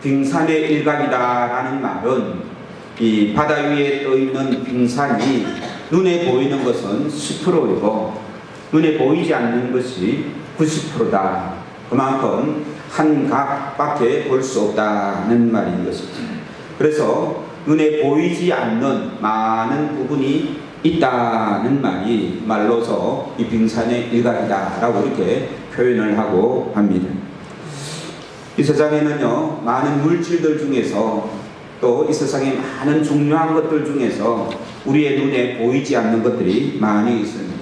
빙산의 일각이다라는 말은 이 바다 위에 떠 있는 빙산이 눈에 보이는 것은 10%이고 눈에 보이지 않는 것이 90%다. 그만큼 한 각밖에 볼 수 없다는 말인 것이죠. 그래서 눈에 보이지 않는 많은 부분이 있다는 말이 말로서 이 빙산의 일각이다라고 이렇게 표현을 하고 합니다. 이 세상에는요, 많은 물질들 중에서 또 이 세상에 많은 중요한 것들 중에서 우리의 눈에 보이지 않는 것들이 많이 있습니다.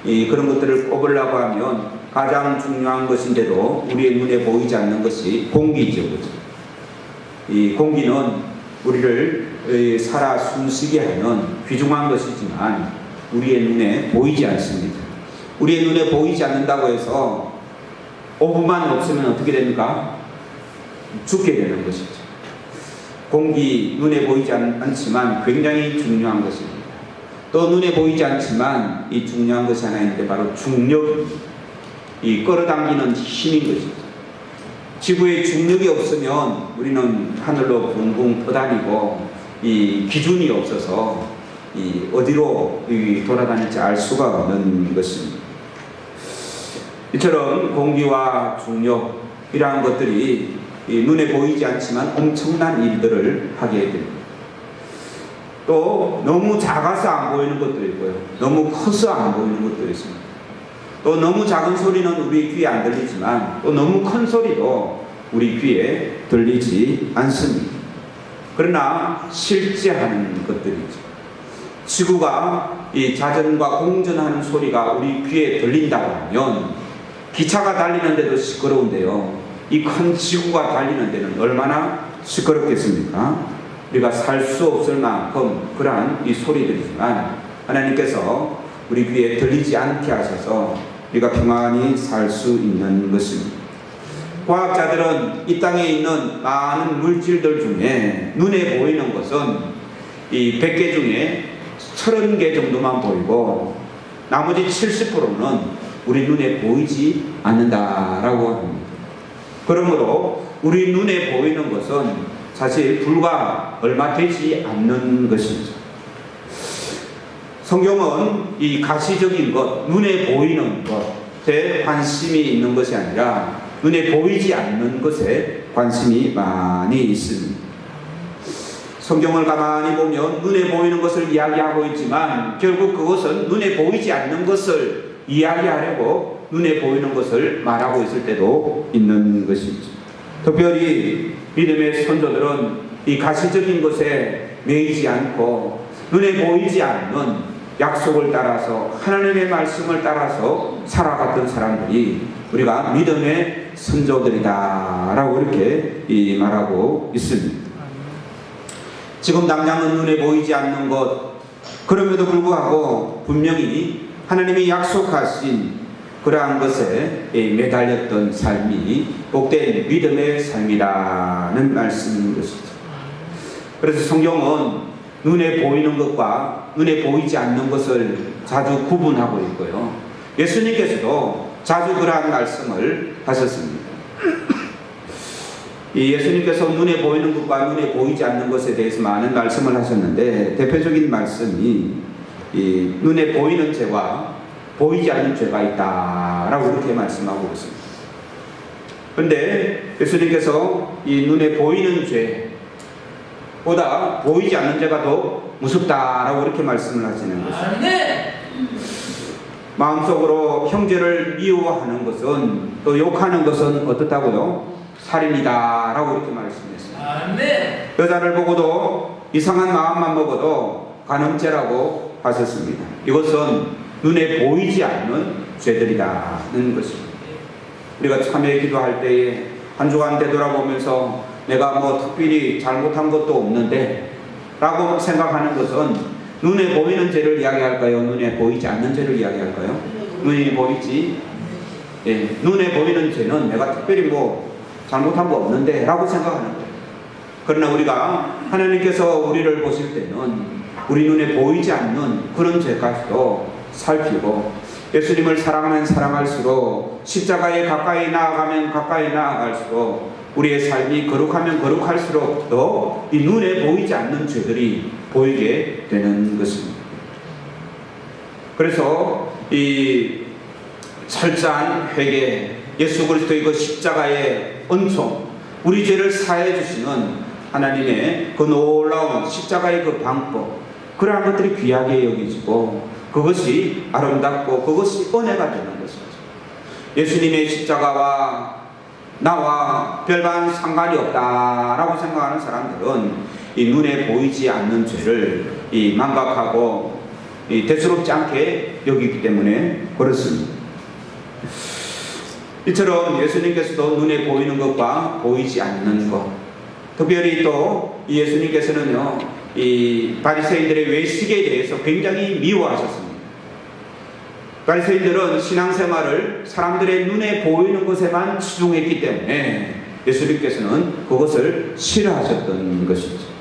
그런 것들을 꼽으려고 하면 가장 중요한 것인데도 우리의 눈에 보이지 않는 것이 공기죠. 이 공기는 우리를 살아 숨쉬게 하는 귀중한 것이지만 우리의 눈에 보이지 않습니다. 우리의 눈에 보이지 않는다고 해서 5분만 없으면 어떻게 됩니까? 죽게 되는 것이죠. 공기 눈에 보이지 않지만 굉장히 중요한 것입니다. 또 눈에 보이지 않지만 이 중요한 것이 하나 있는데 바로 중력입니다. 이 끌어당기는 힘인 것이죠. 지구에 중력이 없으면 우리는 하늘로 붕붕 떠다니고 이 기준이 없어서 어디로 돌아다닐지 알 수가 없는 것입니다. 이처럼 공기와 중력 이러한 것들이 눈에 보이지 않지만 엄청난 일들을 하게 됩니다. 또 너무 작아서 안 보이는 것도 있고요. 너무 커서 안 보이는 것도 있습니다. 또 너무 작은 소리는 우리 귀에 안 들리지만 또 너무 큰 소리도 우리 귀에 들리지 않습니다. 그러나 실제 하는 것들이죠. 지구가 이 자전과 공전하는 소리가 우리 귀에 들린다고 하면 기차가 달리는데도 시끄러운데요. 이 큰 지구가 달리는 데는 얼마나 시끄럽겠습니까? 우리가 살 수 없을 만큼 그러한 이 소리들이지만 하나님께서 우리 귀에 들리지 않게 하셔서 우리가 평안히 살 수 있는 것입니다. 과학자들은 이 땅에 있는 많은 물질들 중에 눈에 보이는 것은 이 100개 중에 30개 정도만 보이고 나머지 70%는 우리 눈에 보이지 않는다라고 합니다. 그러므로 우리 눈에 보이는 것은 사실 불과 얼마 되지 않는 것이죠. 성경은 이 가시적인 것, 눈에 보이는 것에 관심이 있는 것이 아니라 눈에 보이지 않는 것에 관심이 많이 있습니다. 성경을 가만히 보면 눈에 보이는 것을 이야기하고 있지만 결국 그것은 눈에 보이지 않는 것을 이야기하려고 눈에 보이는 것을 말하고 있을 때도 있는 것이죠. 특별히 믿음의 선조들은 이 가시적인 것에 매이지 않고 눈에 보이지 않는 약속을 따라서 하나님의 말씀을 따라서 살아갔던 사람들이 우리가 믿음의 선조들이다라고 이렇게 말하고 있습니다. 지금 당장은 눈에 보이지 않는 것, 그럼에도 불구하고 분명히 하나님이 약속하신 그러한 것에 매달렸던 삶이 복된 믿음의 삶이라는 말씀인 것이죠. 그래서 성경은 눈에 보이는 것과 눈에 보이지 않는 것을 자주 구분하고 있고요. 예수님께서도 자주 그러한 말씀을 하셨습니다. 예수님께서 눈에 보이는 것과 눈에 보이지 않는 것에 대해서 많은 말씀을 하셨는데 대표적인 말씀이 눈에 보이는 죄와 보이지 않는 죄가 있다라고 이렇게 말씀하고 있습니다. 그런데 예수님께서 이 눈에 보이는 죄보다 보이지 않는 죄가 더 무섭다라고 이렇게 말씀을 하시는 것입니다. 마음속으로 형제를 미워하는 것은 또 욕하는 것은 어떻다고요? 살인이다라고 이렇게 말씀했습니다. 여자를 보고도 이상한 마음만 먹어도 간음죄라고 하셨습니다. 이것은 눈에 보이지 않는 죄들이라는 것입니다. 우리가 참회 기도할 때에 한 주간 되돌아보면서 내가 뭐 특별히 잘못한 것도 없는데 라고 생각하는 것은 눈에 보이는 죄를 이야기할까요? 눈에 보이지 않는 죄를 이야기할까요? 눈에 보이지? 예, 눈에 보이는 죄는 내가 특별히 뭐 잘못한 거 없는데 라고 생각하는 거예요. 그러나 우리가 하나님께서 우리를 보실 때는 우리 눈에 보이지 않는 그런 죄까지도 살피고 예수님을 사랑하면 사랑할수록 십자가에 가까이 나아가면 가까이 나아갈수록 우리의 삶이 거룩하면 거룩할수록 더 이 눈에 보이지 않는 죄들이 보이게 되는 것입니다. 그래서 이 철저한 회개, 예수 그리스도의 그 십자가의 은총, 우리 죄를 사해 주시는 하나님의 그 놀라운 십자가의 그 방법, 그러한 것들이 귀하게 여기지고 그것이 아름답고 그것이 은혜가 되는 것이죠. 예수님의 십자가와 나와 별반 상관이 없다라고 생각하는 사람들은 이 눈에 보이지 않는 죄를 이 망각하고 이 대수롭지 않게 여기기 때문에 그렇습니다. 이처럼 예수님께서도 눈에 보이는 것과 보이지 않는 것, 특별히 또 예수님께서는요, 이 바리새인들의 외식에 대해서 굉장히 미워하셨습니다. 바리새인들은 신앙생활을 사람들의 눈에 보이는 것에만 치중했기 때문에 예수님께서는 그것을 싫어하셨던 것이죠.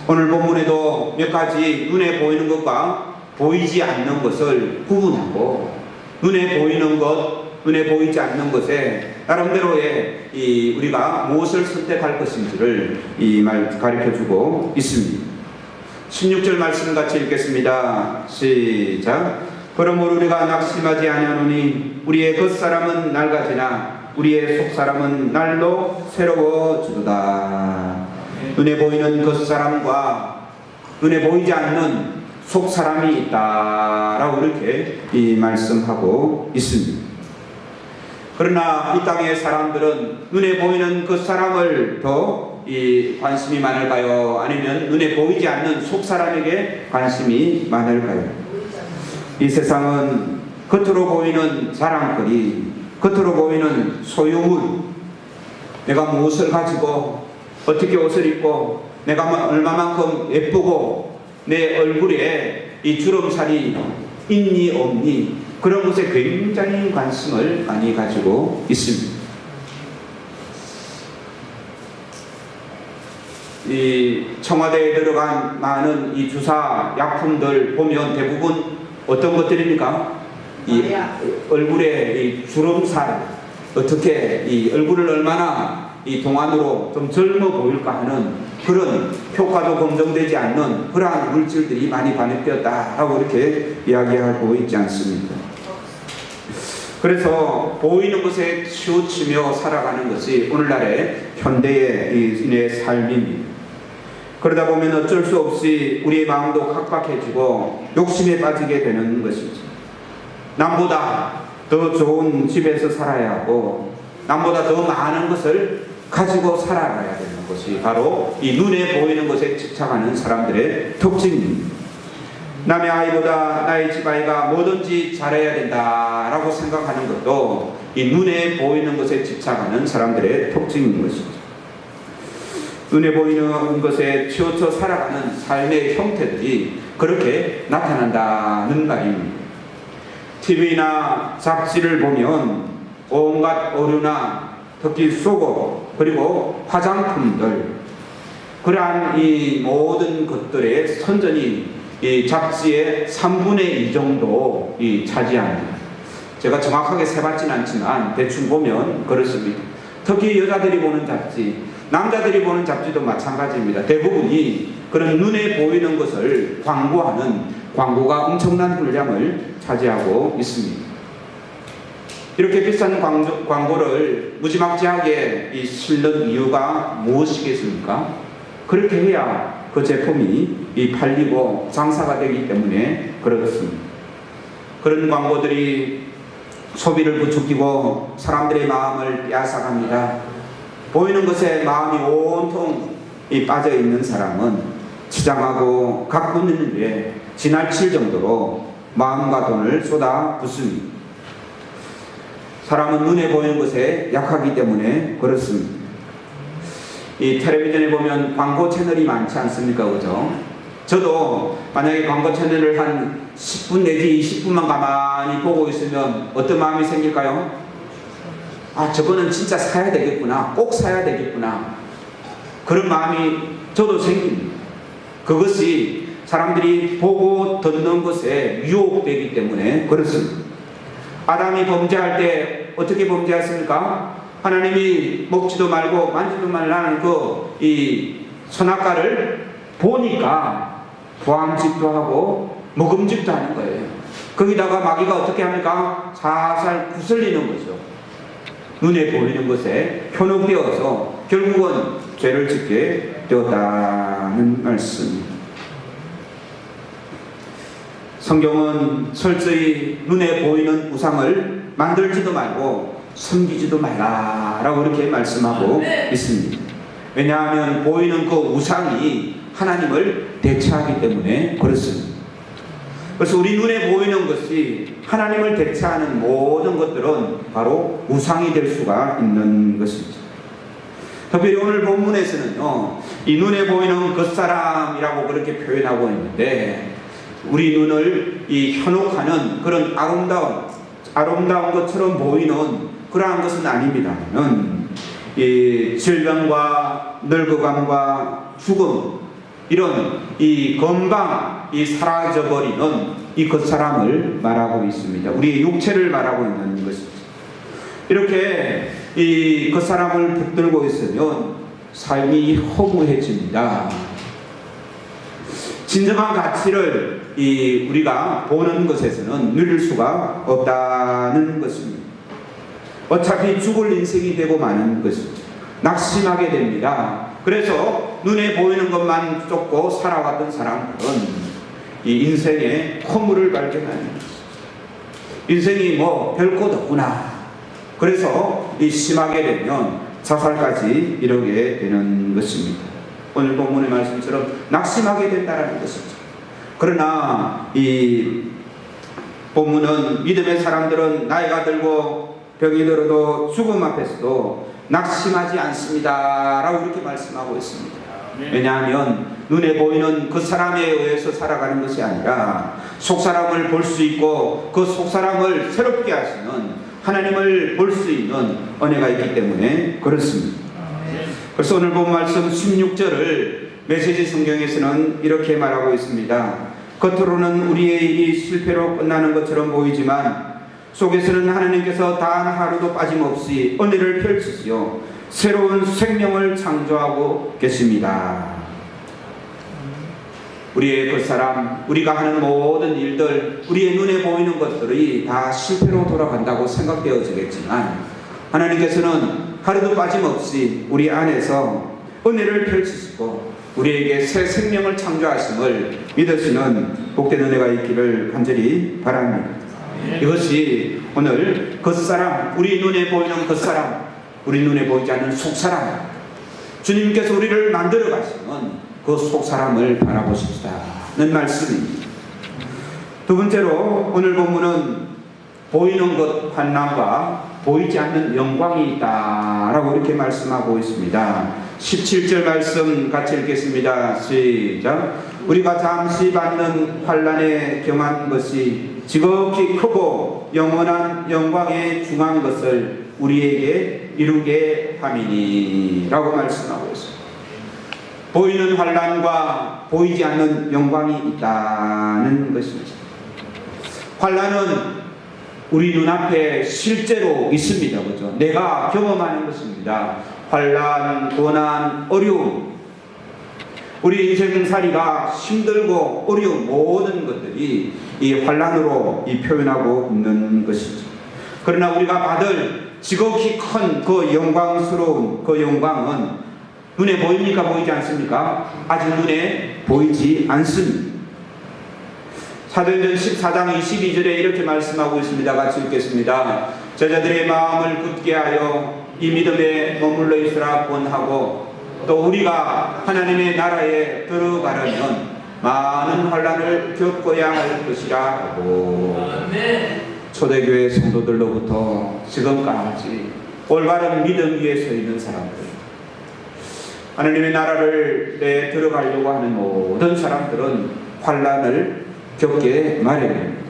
오늘 본문에도 몇 가지 눈에 보이는 것과 보이지 않는 것을 구분하고 눈에 보이는 것, 눈에 보이지 않는 것에 나름대로의 우리가 무엇을 선택할 것인지를 이 말 가르쳐주고 있습니다. 16절 말씀 같이 읽겠습니다. 시작. 그러므로 우리가 낙심하지 아니하노니 우리의 겉사람은 낡아지나 우리의 속사람은 날로 새로워지도다. 눈에 보이는 겉사람과 눈에 보이지 않는 속사람이 있다라고 이렇게 이 말씀하고 있습니다. 그러나 이 땅의 사람들은 눈에 보이는 겉사람을 더 관심이 많을까요? 아니면 눈에 보이지 않는 속사람에게 관심이 많을까요? 이 세상은 겉으로 보이는 자랑거리, 겉으로 보이는 소유물, 내가 무엇을 가지고 어떻게 옷을 입고 내가 얼마만큼 예쁘고 내 얼굴에 이 주름살이 있니 없니, 그런 것에 굉장히 관심을 많이 가지고 있습니다. 이 청와대에 들어간 많은 이 주사 약품들 보면 대부분 어떤 것들입니까? 이 얼굴에 이 주름살, 어떻게 이 얼굴을 얼마나 이 동안으로 좀 젊어 보일까 하는 그런 효과도 검증되지 않는 그러한 물질들이 많이 반입되었다라고 이렇게 이야기하고 있지 않습니까? 그래서 보이는 것에 치우치며 살아가는 것이 오늘날의 현대의 삶입니다. 그러다 보면 어쩔 수 없이 우리의 마음도 각박해지고 욕심에 빠지게 되는 것이죠. 남보다 더 좋은 집에서 살아야 하고 남보다 더 많은 것을 가지고 살아가야 되는 것이 바로 이 눈에 보이는 것에 집착하는 사람들의 특징입니다. 남의 아이보다 나의 집아이가 뭐든지 잘해야 된다라고 생각하는 것도 이 눈에 보이는 것에 집착하는 사람들의 특징인 것이죠. 눈에 보이는 것에 치우쳐 살아가는 삶의 형태들이 그렇게 나타난다는 말입니다. TV나 잡지를 보면 온갖 어류나 특히 속옷 그리고 화장품들, 그러한 이 모든 것들의 선전이 이 잡지의 3분의 2 정도 차지합니다. 제가 정확하게 세봤지는 않지만 대충 보면 그렇습니다. 특히 여자들이 보는 잡지, 남자들이 보는 잡지도 마찬가지입니다. 대부분이 그런 눈에 보이는 것을 광고하는 광고가 엄청난 분량을 차지하고 있습니다. 이렇게 비싼 광고를 무지막지하게 실는 이유가 무엇이겠습니까? 그렇게 해야 그 제품이 팔리고 장사가 되기 때문에 그렇습니다. 그런 광고들이 소비를 부추기고 사람들의 마음을 빼앗아갑니다. 보이는 것에 마음이 온통 빠져 있는 사람은 치장하고 가꾸는 일에 지나칠 정도로 마음과 돈을 쏟아붓습니다. 사람은 눈에 보이는 것에 약하기 때문에 그렇습니다. 이 텔레비전에 보면 광고 채널이 많지 않습니까? 그죠? 저도 만약에 광고 채널을 한 10분 내지 20분만 가만히 보고 있으면 어떤 마음이 생길까요? 아, 저거는 진짜 사야 되겠구나. 꼭 사야 되겠구나. 그런 마음이 저도 생깁니다. 그것이 사람들이 보고 듣는 것에 유혹되기 때문에 그렇습니다. 아담이 범죄할 때 어떻게 범죄했습니까? 하나님이 먹지도 말고 만지도 말라는 이 선악과를 보니까 보암직도 하고 먹음직도 하는 거예요. 거기다가 마귀가 어떻게 합니까? 살살 구슬리는 거죠. 눈에 보이는 것에 현혹되어서 결국은 죄를 짓게 되었다는 말씀입니다. 성경은 철저히 눈에 보이는 우상을 만들지도 말고 섬기지도 말라라고 이렇게 말씀하고 있습니다. 왜냐하면 보이는 그 우상이 하나님을 대체하기 때문에 그렇습니다. 그래서 우리 눈에 보이는 것이 하나님을 대체하는 모든 것들은 바로 우상이 될 수가 있는 것입니다. 특별히 오늘 본문에서는요, 이 눈에 보이는 겉사람이라고 그렇게 표현하고 있는데, 우리 눈을 현혹하는 그런 아름다운 것처럼 보이는 그러한 것은 아닙니다만, 이 질병과 늙어감과 죽음, 이런 금방 사라져버리는 이 겉사람을 말하고 있습니다. 우리의 육체를 말하고 있는 것입니다. 이렇게 이 겉사람을 붙들고 있으면 삶이 허무해집니다. 진정한 가치를 우리가 보는 것에서는 누릴 수가 없다는 것입니다. 어차피 죽을 인생이 되고 마는 것입니다. 낙심하게 됩니다. 그래서 눈에 보이는 것만 쫓고 살아왔던 사람들은 이 인생의 허물을 발견하는 것입니다. 인생이 별 것 없구나. 그래서 심하게 되면 자살까지 이르게 되는 것입니다. 오늘 본문의 말씀처럼 낙심하게 된다는 것이죠. 그러나 이 본문은 믿음의 사람들은 나이가 들고 병이 들어도 죽음 앞에서도 낙심하지 않습니다 라고 이렇게 말씀하고 있습니다. 왜냐하면 눈에 보이는 그 사람에 의해서 살아가는 것이 아니라 속사람을 볼 수 있고 그 속사람을 새롭게 하시는 하나님을 볼 수 있는 은혜가 있기 때문에 그렇습니다. 그래서 오늘 본 말씀 16절을 메시지 성경에서는 이렇게 말하고 있습니다. 겉으로는 우리의 일이 실패로 끝나는 것처럼 보이지만 속에서는 하나님께서 단 하루도 빠짐없이 은혜를 펼치시어 새로운 생명을 창조하고 계십니다. 우리의 겉사람, 우리가 하는 모든 일들, 우리의 눈에 보이는 것들이 다 실패로 돌아간다고 생각되어지겠지만 하나님께서는 하루도 빠짐없이 우리 안에서 은혜를 펼치시고 우리에게 새 생명을 창조하심을 믿으시는 복된 은혜가 있기를 간절히 바랍니다. 이것이 오늘 겉사람, 우리 눈에 보이는 겉사람, 우리 눈에 보이지 않는 속사람, 주님께서 우리를 만들어 가시는 그 속사람을 바라보십시다는 말씀입니다. 두 번째로 오늘 본문은 보이는 것 환난과 보이지 않는 영광이 있다라고 이렇게 말씀하고 있습니다. 17절 말씀 같이 읽겠습니다. 시작. 우리가 잠시 받는 환난에 경한 것이 지극히 크고 영원한 영광에 중한 것을 우리에게 이루게 함이니 라고 말씀하고 있습니다. 보이는 환난과 보이지 않는 영광이 있다는 것입니다. 환난은 우리 눈앞에 실제로 있습니다. 그죠? 내가 경험하는 것입니다. 환난, 고난, 어려움, 우리 인생살이가 힘들고 어려운 모든 것들이 이 환난으로 표현하고 있는 것이죠. 그러나 우리가 받을 지극히 큰 그 영광스러운 그 영광은 눈에 보입니까? 보이지 않습니까? 아직 눈에 보이지 않습니다. 사도행전 14장 22절에 이렇게 말씀하고 있습니다. 같이 읽겠습니다. 제자들의 마음을 굳게 하여 이 믿음에 머물러 있으라 권하고 또 우리가 하나님의 나라에 들어가려면 많은 환난을 겪어야 할 것이라 하고 초대교회 성도들로부터 지금까지 올바른 믿음 위에 서 있는 사람들, 하나님의 나라를 내 들어가려고 하는 모든 사람들은 환난을 겪게 마련입니다.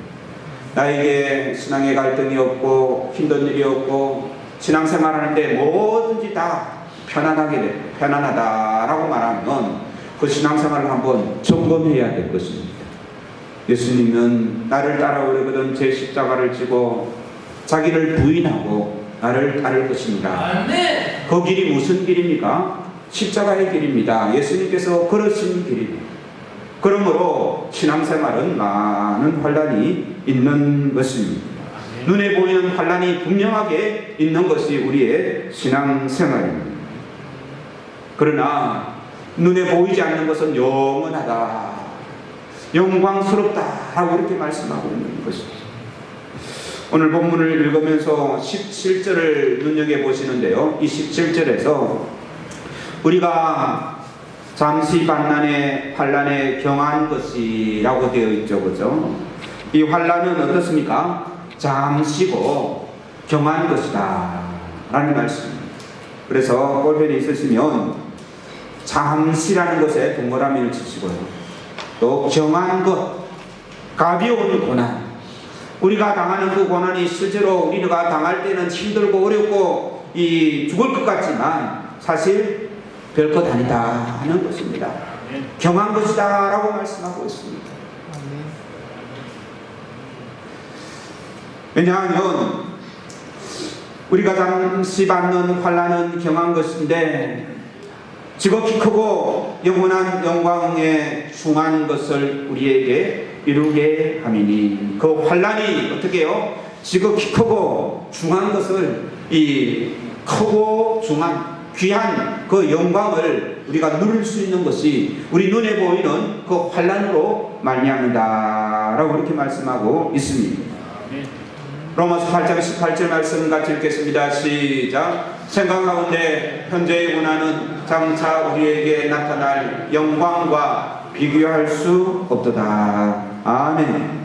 나에게 신앙의 갈등이 없고 힘든 일이 없고 신앙생활하는데 뭐든지 다 편안하다라고 말하면 그 신앙생활을 한번 점검해야 될 것입니다. 예수님은 나를 따라오려거든 제 십자가를 지고 자기를 부인하고 나를 따를 것입니다. 아멘. 그 길이 무슨 길입니까? 십자가의 길입니다. 예수님께서 걸으신 길입니다. 그러므로 신앙생활은 많은 환란이 있는 것입니다. 눈에 보이는 환란이 분명하게 있는 것이 우리의 신앙생활입니다. 그러나 눈에 보이지 않는 것은 영원하다, 영광스럽다라고 이렇게 말씀하고 있는 것입니다. 오늘 본문을 읽으면서 17절을 눈여겨보시는데요. 이 17절에서 우리가 잠시 반난의 환란에 경한 것이라고 되어 있죠. 그죠? 이 환란은 어떻습니까? 잠시고 경한 것이다 라는 말씀입니다. 그래서 볼펜이 있으시면 잠시라는 것에 동그라미를 치시고요. 또 경한 것, 가벼운 고난, 우리가 당하는 그 고난이 실제로 우리가 당할 때는 힘들고 어렵고 죽을 것 같지만 사실 별것 아니다 하는 것입니다. 경한 것이다 라고 말씀하고 있습니다. 왜냐하면 우리가 잠시 받는 환난은 경한 것인데 지극히 크고 영원한 영광에 중한 것을 우리에게 이루게 함이니, 그 환난이 어떻게 해요? 지극히 크고 중한 것을, 이 크고 중한 귀한 그 영광을 우리가 누릴 수 있는 것이 우리 눈에 보이는 그 환난으로 말미암는다라고 이렇게 말씀하고 있습니다. 로마서 8장 18절 말씀 같이 읽겠습니다. 시작. 생각 가운데 현재의 고난은 장차 우리에게 나타날 영광과 비교할 수 없도다. 아멘.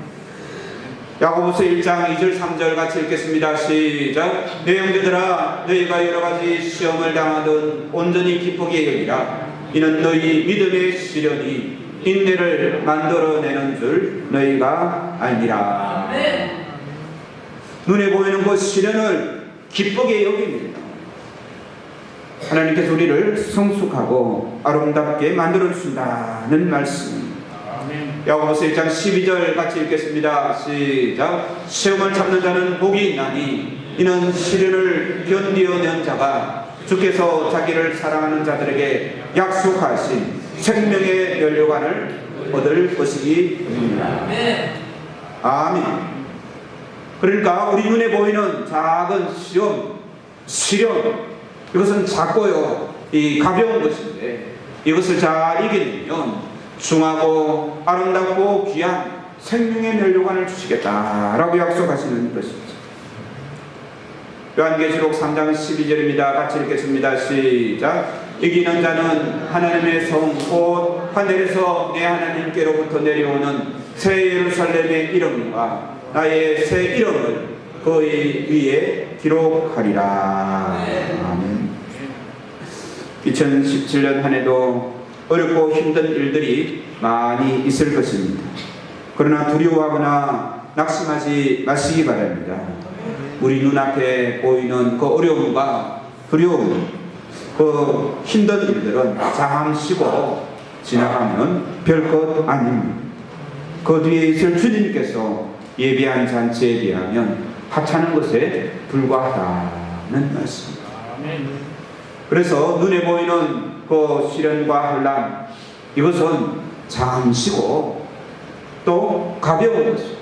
야고보서 1장 2절 3절 같이 읽겠습니다. 시작. 내 형제들아, 너희가 여러가지 시험을 당하든 온전히 기쁘게 여기라. 이는 너희 믿음의 시련이 인내를 만들어내는 줄 너희가 알리라. 아멘. 눈에 보이는 그 시련을 기쁘게 여깁니다. 하나님께서 우리를 성숙하고 아름답게 만들어주신다는 말씀입니다. 야고보서 1장 12절 같이 읽겠습니다. 시작. 시험을 참는 자는 복이 있나니 이는 시련을 견디어낸 자가 주께서 자기를 사랑하는 자들에게 약속하신 생명의 면류관을 얻을 것이기 때문이다. 아멘. 그러니까 우리 눈에 보이는 작은 시련, 이것은 작고요, 이 가벼운 것인데 이것을 잘 이겨내면 중하고 아름답고 귀한 생명의 면류관을 주시겠다라고 약속하시는 것입니다. 요한계시록 3장 12절입니다. 같이 읽겠습니다. 시작. 이기는 자는 하나님의 성 곧 하늘에서 내 하나님께로부터 내려오는 새 예루살렘의 이름과 나의 새 이름을 그의 위에 기록하리라. 아멘. 2017년 한 해도 어렵고 힘든 일들이 많이 있을 것입니다. 그러나 두려워하거나 낙심하지 마시기 바랍니다. 우리 눈앞에 보이는 그 어려움과 두려움, 그 힘든 일들은 잠시고 지나가면 별것 아닙니다. 그 뒤에 있을 주님께서 예비한 잔치에 비하면 하찮은 것에 불과하다는 말씀입니다. 그래서 눈에 보이는 그 시련과 환난, 이것은 잠시고 또 가벼운 것입니다.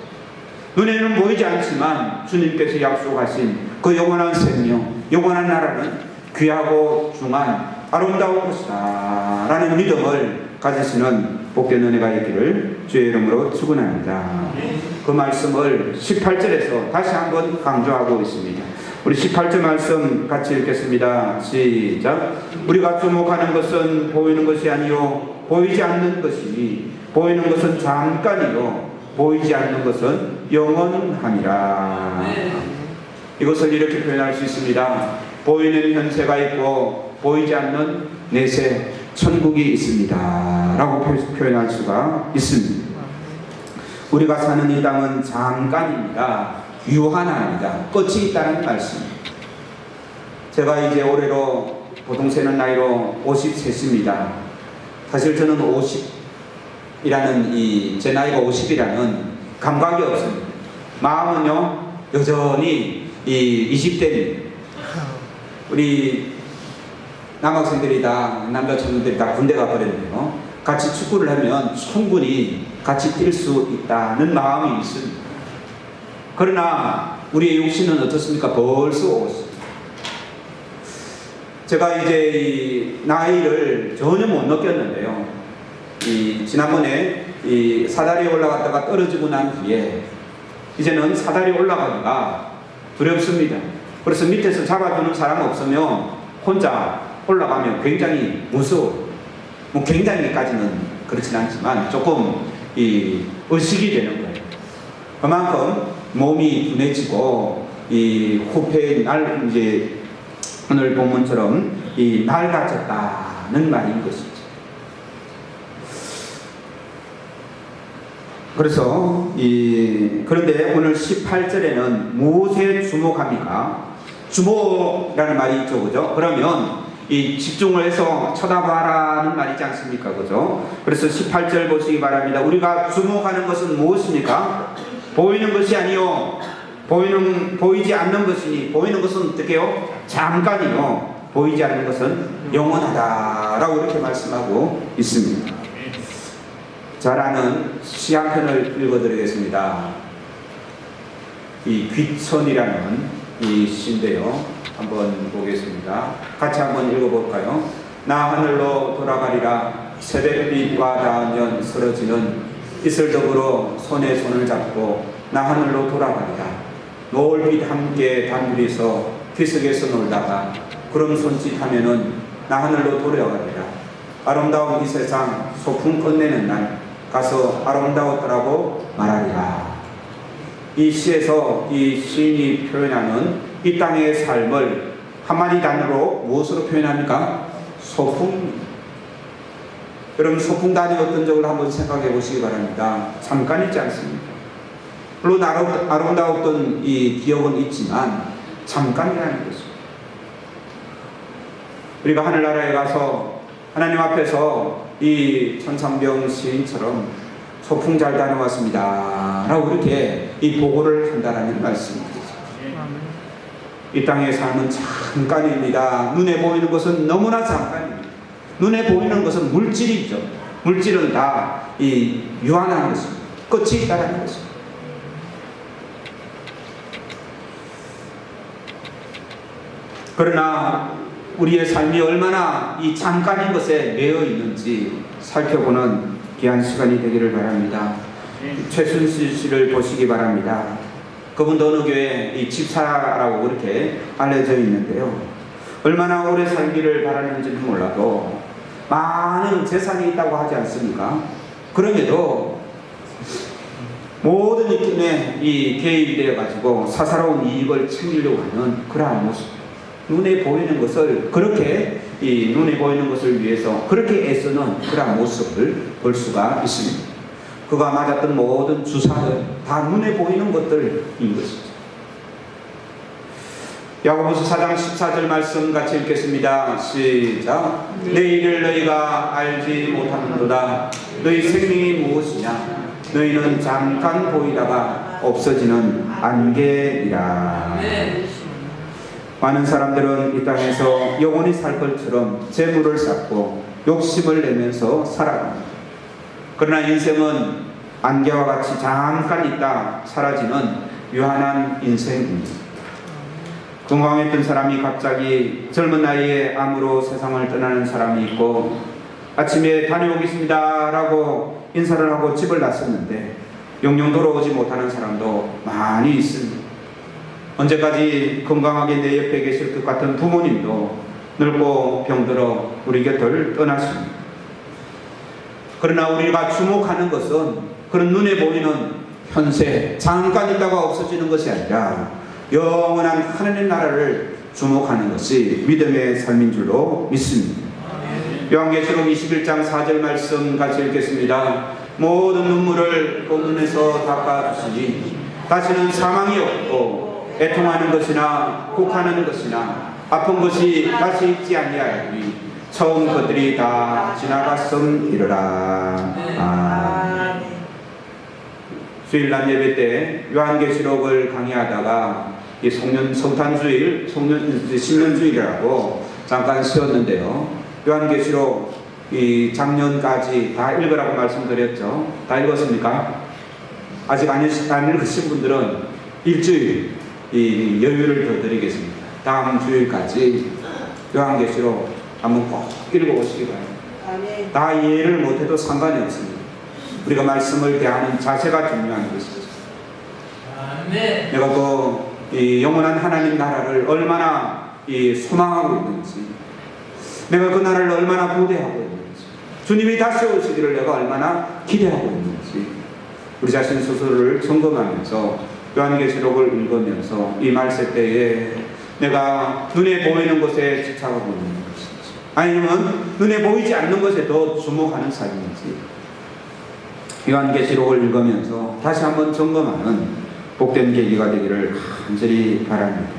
눈에는 보이지 않지만 주님께서 약속하신 그 영원한 생명, 영원한 나라는 귀하고 중한 아름다운 것이다 라는 믿음을 가지시는 복된 은혜가 있기를 주의 이름으로 축원합니다. 그 말씀을 18절에서 다시 한번 강조하고 있습니다. 우리 18절 말씀 같이 읽겠습니다. 시작. 우리가 주목하는 것은 보이는 것이 아니요 보이지 않는 것이니 보이는 것은 잠깐이요 보이지 않는 것은 영원함이라. 이것을 이렇게 표현할 수 있습니다. 보이는 현세가 있고 보이지 않는 내세 천국이 있습니다 라고 표현할 수가 있습니다. 우리가 사는 이 땅은 잠깐입니다. 유한합니다. 끝이 있다는 말씀입니다. 제가 이제 올해로 보통 세는 나이로 53입니다. 사실 저는 50이라는 제 나이가 50이라는 감각이 없습니다. 마음은요 여전히 20대입니다. 우리 남학생들이 다, 남자 청년들이 다 군대 가버렸네요. 같이 축구를 하면 충분히 같이 뛸 수 있다는 마음이 있습니다. 그러나 우리의 육신은 어떻습니까? 벌써 오고 제가 이제 이 나이를 전혀 못 느꼈는데요. 지난번에 사다리에 올라갔다가 떨어지고 난 뒤에 이제는 사다리에 올라가기가 두렵습니다. 그래서 밑에서 잡아주는 사람 없으면 혼자 올라가면 굉장히 무서워요. 뭐 굉장히까지는 그렇진 않지만 조금 의식이 되는 거예요. 그만큼 몸이 둔해지고 후패 이제 오늘 본문처럼 낡아졌다는 말인 것이죠. 그래서 그런데 오늘 18절에는 무엇에 주목합니까? 주목이라는 말이 있죠, 그죠? 그러면 집중을 해서 쳐다봐라는 말이지 않습니까, 그죠? 그래서 18절 보시기 바랍니다. 우리가 주목하는 것은 무엇입니까? 보이는 것이 아니요, 보이지 않는 것이니, 보이는 것은 어떻게요? 잠깐이요, 보이지 않는 것은 영원하다라고 이렇게 말씀하고 있습니다. 잘 아는 시 한 편을 읽어드리겠습니다. 귀천이라는 시인데요. 한번 보겠습니다. 같이 한번 읽어볼까요? 나 하늘로 돌아가리라. 새벽빛과 닿으면 쓰러지는 이슬덕으로 손에 손을 잡고 나 하늘로 돌아가리라. 노을빛 함께 단둘이서 기슭에서 놀다가 구름 손짓하면은 나 하늘로 돌아가리라. 아름다운 이 세상 소풍 끝내는 날 가서 아름다웠더라고 말하리라. 이 시에서 이 시인이 표현하는 이 땅의 삶을 한마디 단어로 무엇으로 표현합니까? 소풍입니다. 여러분, 소풍단이 어떤 적을 한번 생각해 보시기 바랍니다. 잠깐이지 않습니까? 물론 아름다웠던 이 기억은 있지만 잠깐이라는 것입니다. 우리가 하늘나라에 가서 하나님 앞에서 이 천상병 시인처럼 소풍 잘 다녀왔습니다 라고 이렇게 보고를 한다는 말씀입니다. 이 땅의 삶은 잠깐입니다. 눈에 보이는 것은 너무나 잠깐입니다. 눈에 보이는 것은 물질이죠. 물질은 다 유한한 것입니다. 끝이 있다는 것입니다. 그러나 우리의 삶이 얼마나 이 잠깐인 것에 매여 있는지 살펴보는 귀한 시간이 되기를 바랍니다. 최순실 씨를 보시기 바랍니다. 그분도 어느 교회 이 집사라고 그렇게 알려져 있는데요. 얼마나 오래 살기를 바라는지는 몰라도 많은 재산이 있다고 하지 않습니까? 그럼에도 모든 일에 개입이 되어가지고 사사로운 이익을 챙기려고 하는 그러한 모습. 눈에 보이는 것을 그렇게 눈에 보이는 것을 위해서 그렇게 애쓰는 그런 모습을 볼 수가 있습니다. 그가 맞았던 모든 주사들 다 눈에 보이는 것들인 것이죠. 야고보서 4장 14절 말씀 같이 읽겠습니다. 시작. 내 일을 너희가 알지 못하는도다. 너희 생명이 무엇이냐? 너희는 잠깐 보이다가 없어지는 안개이라. 많은 사람들은 이 땅에서 영원히 살 것처럼 재물을 쌓고 욕심을 내면서 살아갑니다. 그러나 인생은 안개와 같이 잠깐 있다 사라지는 유한한 인생입니다. 건강했던 사람이 갑자기 젊은 나이에 암으로 세상을 떠나는 사람이 있고, 아침에 다녀오겠습니다 라고 인사를 하고 집을 나섰는데 영영 돌아오지 못하는 사람도 많이 있습니다. 언제까지 건강하게 내 옆에 계실 것 같은 부모님도 늙고 병들어 우리 곁을 떠났습니다. 그러나 우리가 주목하는 것은 그런 눈에 보이는 현세, 잠깐 있다가 없어지는 것이 아니라 영원한 하나님 나라를 주목하는 것이 믿음의 삶인 줄로 믿습니다. 요한계시록 21장 4절 말씀 같이 읽겠습니다. 모든 눈물을 그 눈에서 닦아주시니 다시는 사망이 없고 애통하는 것이나 곡하는 것이나 아픈 것이 다시 있지 아니하리니 처음 것들이 다 지나갔음이로라. 주일날 예배 때 요한계시록을 강의하다가 이 성탄주일, 신년주일이라고 잠깐 쉬었는데요. 요한계시록 이 작년까지 다 읽으라고 말씀드렸죠. 다 읽었습니까? 아직 안 읽으신 분들은 일주일 이 여유를 더 드리겠습니다. 다음 주일까지 요한계시록 한번 꼭 읽어보시기 바랍니다. 다 이해를 못해도 상관이 없습니다. 우리가 말씀을 대하는 자세가 중요한 것이죠. 내가 이 영원한 하나님 나라를 얼마나 소망하고 있는지, 내가 그 나라를 얼마나 고대하고 있는지, 주님이 다시 오시기를 내가 얼마나 기대하고 있는지, 우리 자신 스스로를 점검하면서 요한계시록을 읽으면서 이 말세 때에 내가 눈에 보이는 것에 집착하고 있는 것인지, 아니면 눈에 보이지 않는 것에 더 주목하는 삶인지, 요한계시록을 읽으면서 다시 한번 점검하는 복된 계기가 되기를 간절히 바랍니다.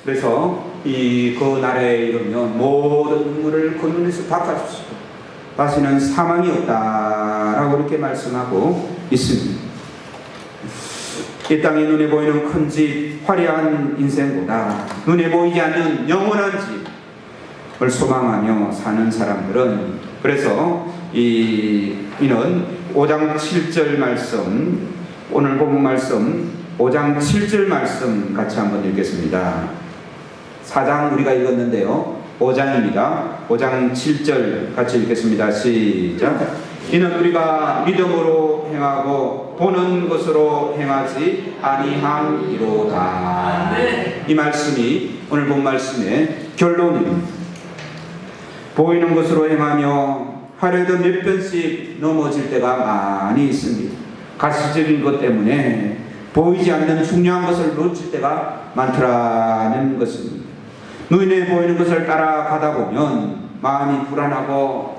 그래서 그 날에 이르면 모든 눈물을 그 눈에서 닦아주시고 다시는 사망이 없다라고 이렇게 말씀하고 있습니다. 이 땅에 눈에 보이는 큰 집, 화려한 인생보다 눈에 보이지 않는 영원한 집을 소망하며 사는 사람들은, 그래서 이는 5장 7절 말씀, 오늘 본문 말씀 5장 7절 말씀 같이 한번 읽겠습니다. 4장 우리가 읽었는데요, 5장입니다. 5장 7절 같이 읽겠습니다. 시작. 이는 우리가 믿음으로 행하고 보는 것으로 행하지 아니함이로다. 이 말씀이 오늘 본 말씀의 결론입니다. 보이는 것으로 행하며 하루에도 몇 번씩 넘어질 때가 많이 있습니다. 가시적인 것 때문에 보이지 않는 중요한 것을 놓칠 때가 많더라는 것입니다. 눈에 보이는 것을 따라가다 보면 마음이 불안하고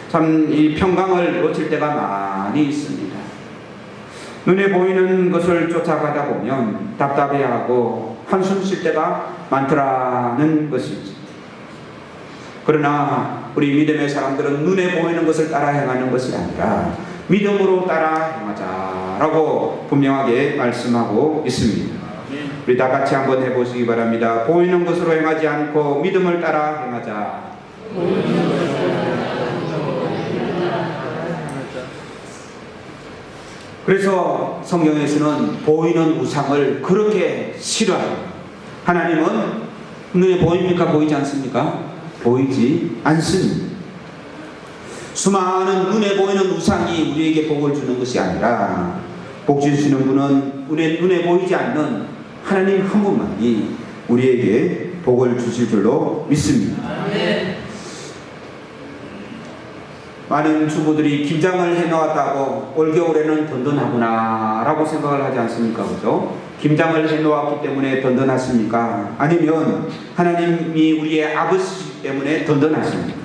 참 이 평강을 놓칠 때가 많이 있습니다. 눈에 보이는 것을 쫓아가다 보면 답답해하고 한숨 쉴 때가 많더라는 것이죠. 그러나 우리 믿음의 사람들은 눈에 보이는 것을 따라 행하는 것이 아니라 믿음으로 따라 행하자라고 분명하게 말씀하고 있습니다. 우리 다 같이 한번 해보시기 바랍니다. 보이는 것으로 행하지 않고 믿음을 따라 행하자. 그래서 성경에서는 보이는 우상을 그렇게 싫어합니다. 하나님은 눈에 보입니까? 보이지 않습니까? 보이지 않습니다. 수많은 눈에 보이는 우상이 우리에게 복을 주는 것이 아니라 복 주시는 분은 눈에 보이지 않는 하나님 한 분만이 우리에게 복을 주실 줄로 믿습니다. 많은 주부들이 김장을 해놓았다고 올겨울에는 든든하구나 라고 생각을 하지 않습니까? 그죠? 김장을 해놓았기 때문에 든든하십니까? 아니면 하나님이 우리의 아버지이기 때문에 든든하십니까?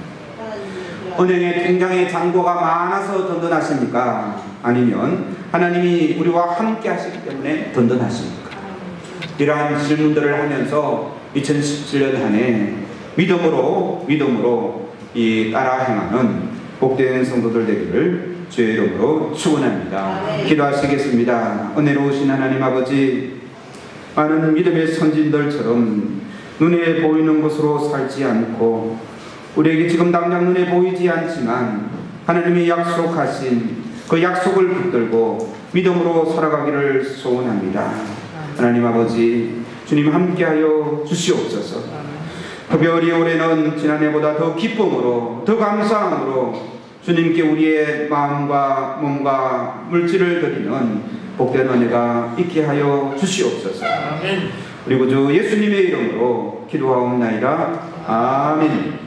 은행에 굉장히 잔고가 많아서 든든하십니까? 아니면 하나님이 우리와 함께 하시기 때문에 든든하십니까? 이러한 질문들을 하면서 2017년 한 해 믿음으로 따라 행하는 복된 성도들 되기를 주의 이름으로 축원합니다. 기도하시겠습니다. 은혜로우신 하나님 아버지, 많은 믿음의 선진들처럼 눈에 보이는 것으로 살지 않고 우리에게 지금 당장 눈에 보이지 않지만 하나님이 약속하신 그 약속을 붙들고 믿음으로 살아가기를 소원합니다. 하나님 아버지, 주님 함께하여 주시옵소서. 특별히 올해는 지난해보다 더 기쁨으로, 더 감사함으로 주님께 우리의 마음과 몸과 물질을 드리는 복된 은혜가 있게 하여 주시옵소서. 아멘. 우리 구주 예수님의 이름으로 기도하옵나이다. 아멘.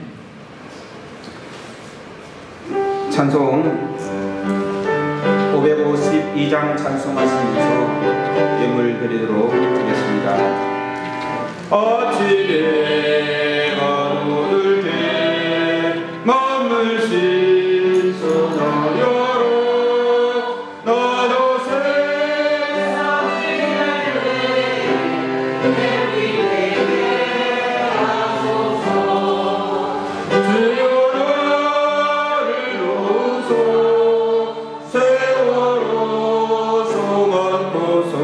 찬송 552장 찬송하시면서 예물 드리도록 하겠습니다. 아침에 가로를 때 마음을 신선하여로 나도 세상 주여 나를 놓으소 세월호 성한 고소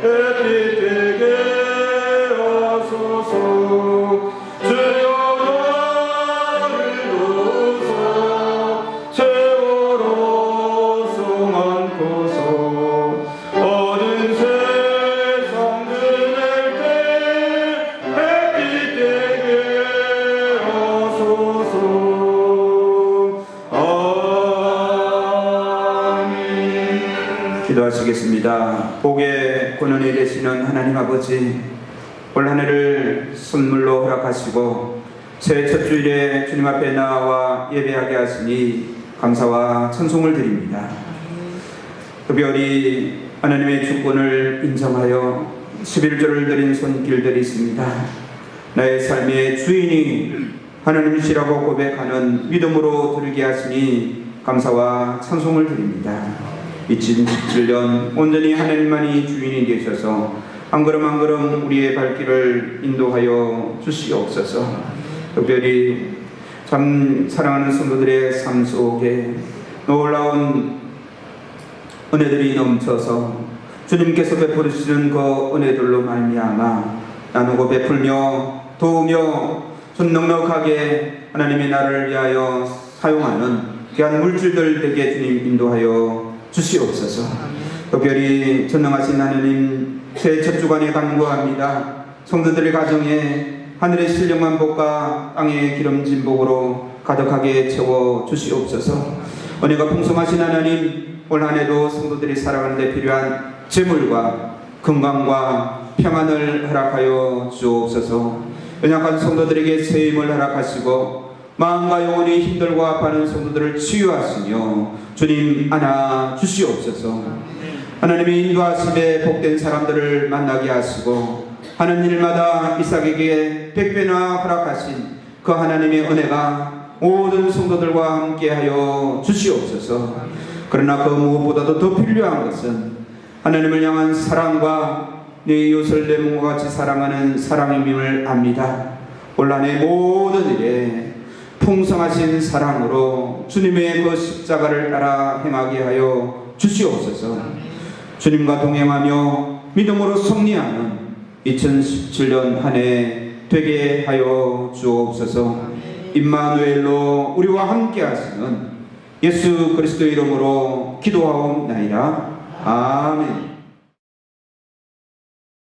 햇빛 되게 하소서. 주여 나를 도우소. 세월호 성안고서 어두운 세상 그늘 때 햇빛 되게 하소서. 아멘. 기도하시겠습니다. 복의 권원이 되시는 하나님 아버지, 올 한 해를 선물로 허락하시고 새해 첫 주일에 주님 앞에 나와 예배하게 하시니 감사와 찬송을 드립니다. 특별히 하나님의 주권을 인정하여 11조를 드린 손길들이 있습니다. 나의 삶의 주인이 하나님이시라고 고백하는 믿음으로 드리게 하시니 감사와 찬송을 드립니다. 2017년 온전히 하나님만이 주인이 되셔서 한 걸음 한 걸음 우리의 발길을 인도하여 주시옵소서. 특별히 참 사랑하는 성도들의 삶 속에 놀라운 은혜들이 넘쳐서 주님께서 베풀으시는 그 은혜들로 말미암아 나누고 베풀며 도우며 넉넉하게 하나님의 나라를 위하여 사용하는 귀한 물질들 되게 주님 인도하여 주시옵소서. 특별히 전능하신 하나님, 새해 첫 주간에 간구합니다. 성도들의 가정에 하늘의 신령한 복과 땅의 기름진 복으로 가득하게 채워 주시옵소서. 은혜가 풍성하신 하나님, 올 한 해도 성도들이 살아가는 데 필요한 재물과 건강과 평안을 허락하여 주옵소서. 연약한 성도들에게 새 힘을 허락하시고 마음과 영혼이 힘들고 아파하는 성도들을 치유하시며 주님 안아 주시옵소서. 하나님의 인도하심에 복된 사람들을 만나게 하시고 하는 일마다 이삭에게 100배나 허락하신 그 하나님의 은혜가 모든 성도들과 함께하여 주시옵소서. 그러나 그 무엇보다도 더 필요한 것은 하나님을 향한 사랑과 내 이웃을 내 몸과 같이 사랑하는 사랑임을 압니다. 올 한 해 모든 일에 풍성하신 사랑으로 주님의 그 십자가를 따라 행하게 하여 주시옵소서. 주님과 동행하며 믿음으로 승리하는 2017년 한 해 되게 하여 주옵소서. 임마누엘로 우리와 함께 하시는 예수 그리스도 이름으로 기도하옵나이다. 아멘.